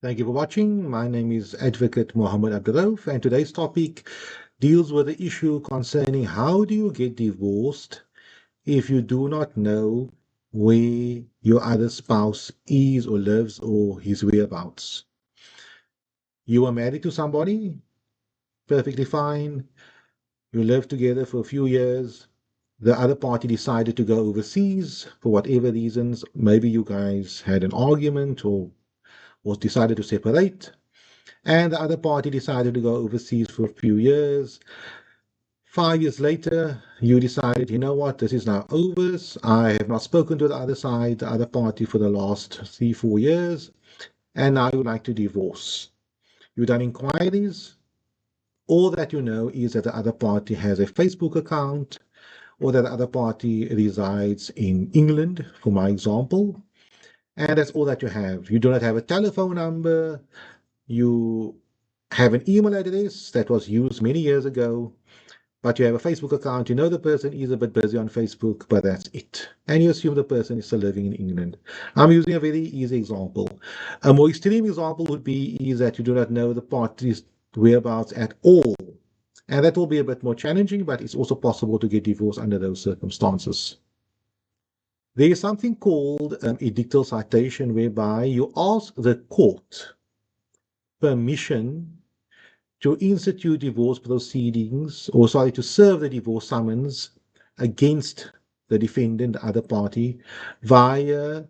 Thank you for watching. My name is Advocate Muhammad Abduroaf, and today's topic deals with the issue concerning how do you get divorced if you do not know where your other spouse is or lives or his whereabouts. You are married to somebody, perfectly fine. You live together for a few years. The other party decided to go overseas for whatever reasons. Maybe you guys had an argument or was decided to separate. And the other party decided to go overseas for a few years. 5 years later, you decided, you know what, this is now over. I have not spoken to the other side, the other party, for the last 3, 4 years, and now you would like to divorce. You've done inquiries. All that you know is that the other party has a Facebook account, or that the other party resides in England, for my example, and that's all that you have. You do not have a telephone number. You have an email address that was used many years ago, but you have a Facebook account. You know the person is a bit busy on Facebook, but that's it. And you assume the person is still living in England. I'm using a very easy example. A more extreme example would be is that you do not know the party's whereabouts at all. And that will be a bit more challenging, but it's also possible to get divorced under those circumstances. There is something called edictal citation, whereby you ask the court permission to institute divorce proceedings, or sorry, to serve the divorce summons against the defendant, the other party, via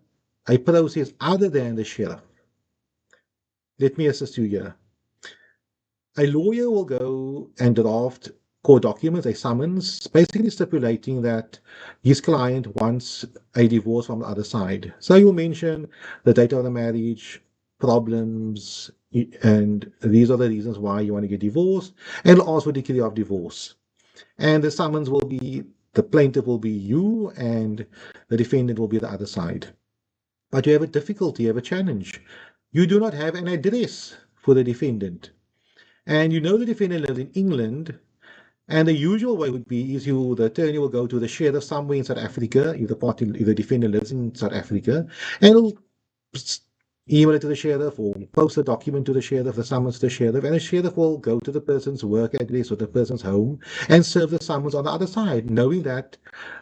a process other than the sheriff. Let me assist you here. A lawyer will go and draft court documents, a summons, basically stipulating that his client wants a divorce from the other side. So you'll mention the date of the marriage, problems, and these are the reasons why you want to get divorced, and also decree of divorce. And the summons will be, the plaintiff will be you, and the defendant will be the other side. But you have a difficulty, you have a challenge. You do not have an address for the defendant. And you know the defendant lives in England, and the usual way would be is the attorney will go to the sheriff somewhere in South Africa, if the defendant lives in South Africa, and he'll email it to the sheriff or post a document to the sheriff, the summons to the sheriff, and the sheriff will go to the person's work address or the person's home and serve the summons on the other side, knowing that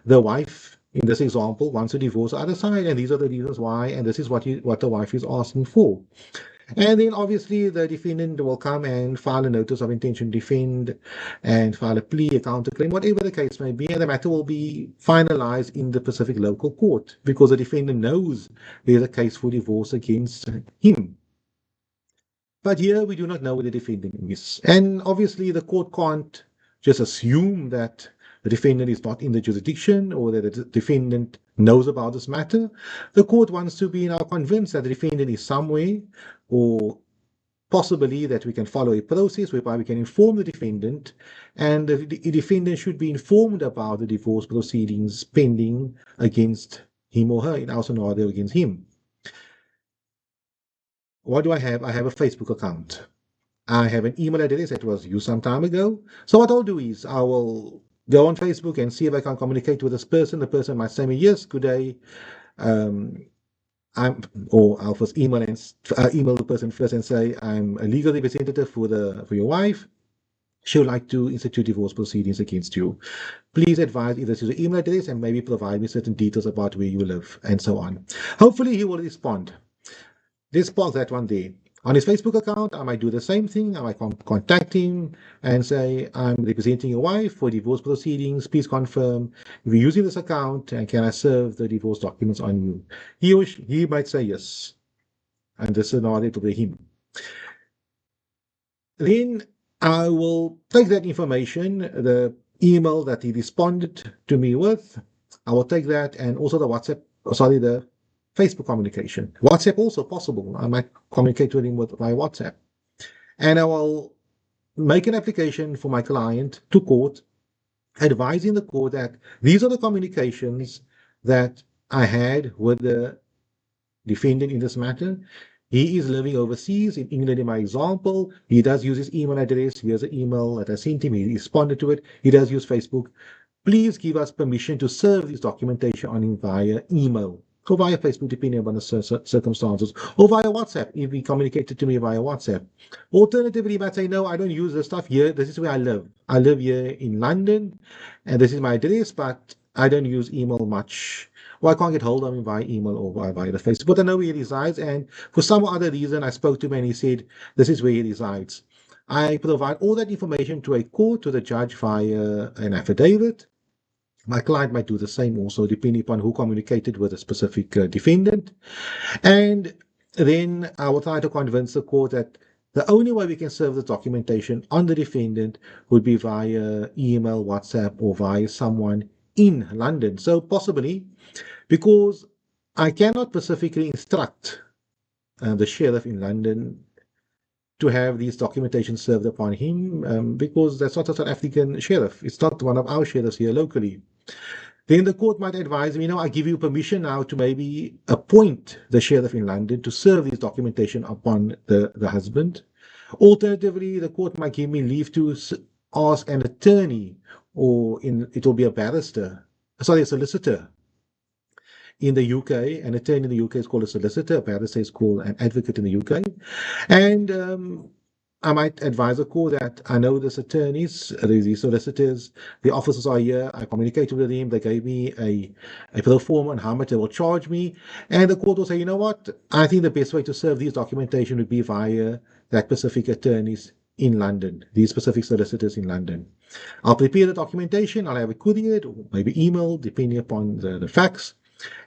the wife, in this example, wants to divorce the other side, and these are the reasons why, and this is what the wife is asking for. And then obviously the defendant will come and file a notice of intention to defend and file a plea, a counterclaim, whatever the case may be, and the matter will be finalized in the Pacific local court because the defendant knows there's a case for divorce against him. But here we do not know where the defendant is. And obviously the court can't just assume that the defendant is not in the jurisdiction or that the defendant knows about this matter. The court wants to be now convinced that the defendant is somewhere, or possibly that we can follow a process whereby we can inform the defendant, and the defendant should be informed about the divorce proceedings pending against him or her, in our scenario against him. What do I have? I have a Facebook account. I have an email address that was used some time ago. So what I'll do is I will go on Facebook and see if I can communicate with this person. The person might say me, yes, good day. I'll first email the person first and say I'm a legal representative for your wife. She would like to institute divorce proceedings against you. Please advise either to the email address and maybe provide me certain details about where you live and so on. Hopefully he will respond. Let's pause that one there. On his Facebook account, I might do the same thing. I might contact him and say, I'm representing your wife for divorce proceedings. Please confirm if you're using this account and can I serve the divorce documents on you? He might say yes. And this scenario to be him. Then I will take that information, the email that he responded to me with. I will take that and also the Facebook communication. WhatsApp also possible. I might communicate with him by WhatsApp. And I will make an application for my client to court, advising the court that these are the communications that I had with the defendant in this matter. He is living overseas in England in my example. He does use his email address. Here's the email that I sent him. He responded to it. He does use Facebook. Please give us permission to serve this documentation on him via email. or via Facebook, depending upon the circumstances, or via WhatsApp, if he communicated to me via WhatsApp. Alternatively, he might say, no, I don't use this stuff here. This is where I live. I live here in London, and this is my address, but I don't use email much. Or I can't get hold of him via email or via the Facebook. But I know where he resides, and for some other reason, I spoke to him and he said, this is where he resides. I provide all that information to a court, to the judge via an affidavit. My client might do the same also, depending upon who communicated with a specific defendant. And then I will try to convince the court that the only way we can serve the documentation on the defendant would be via email, WhatsApp, or via someone in London. So possibly, because I cannot specifically instruct the sheriff in London to have these documentation served upon him, because that's not a South African sheriff. It's not one of our sheriffs here locally. Then the court might advise me, I give you permission now to maybe appoint the sheriff in London to serve this documentation upon the husband. Alternatively, the court might give me leave to ask an attorney, or it will be a barrister, sorry, a solicitor. In the UK, an attorney in the UK is called a solicitor, a barrister is called an advocate in the UK. And I might advise the court that I know this attorneys, these solicitors, the officers are here. I communicated with them. They gave me a pro forma on how much they will charge me. And the court will say, you know what? I think the best way to serve these documentation would be via that specific attorneys in London, these specific solicitors in London. I'll prepare the documentation. I'll have it couriered or maybe emailed, depending upon the facts.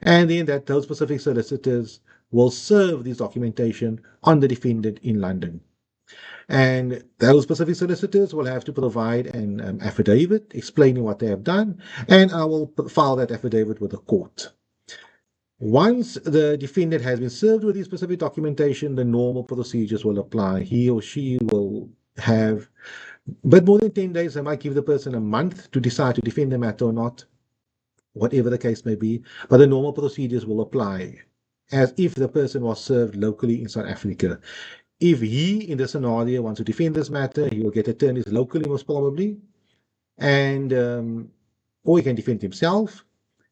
And then that those specific solicitors will serve this documentation on the defendant in London. And those specific solicitors will have to provide an affidavit explaining what they have done, and I will file that affidavit with the court. Once the defendant has been served with this specific documentation, the normal procedures will apply. He or she will have, but more than 10 days, I might give the person a month to decide to defend the matter or not, whatever the case may be, but the normal procedures will apply as if the person was served locally in South Africa. If he, in the scenario, wants to defend this matter, he will get attorneys locally, most probably, and or he can defend himself,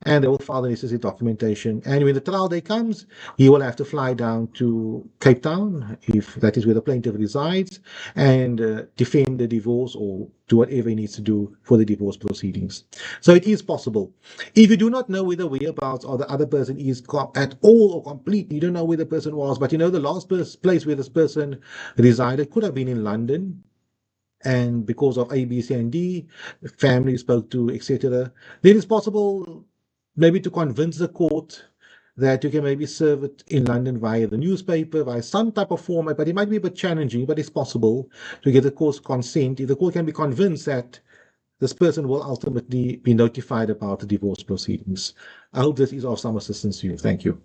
and they will file the necessary documentation. And when the trial day comes, he will have to fly down to Cape Town, if that is where the plaintiff resides, and defend the divorce or do whatever he needs to do for the divorce proceedings. So it is possible. If you do not know where the whereabouts or the other person is at all or completely, you don't know where the person was, but the last place where this person resided could have been in London, and because of A, B, C, and D, family spoke to, etc., then it's possible maybe to convince the court that you can maybe serve it in London via the newspaper, via some type of format, but it might be a bit challenging, but it's possible to get the court's consent. If the court can be convinced that this person will ultimately be notified about the divorce proceedings. I hope this is of some assistance to you. Thank you.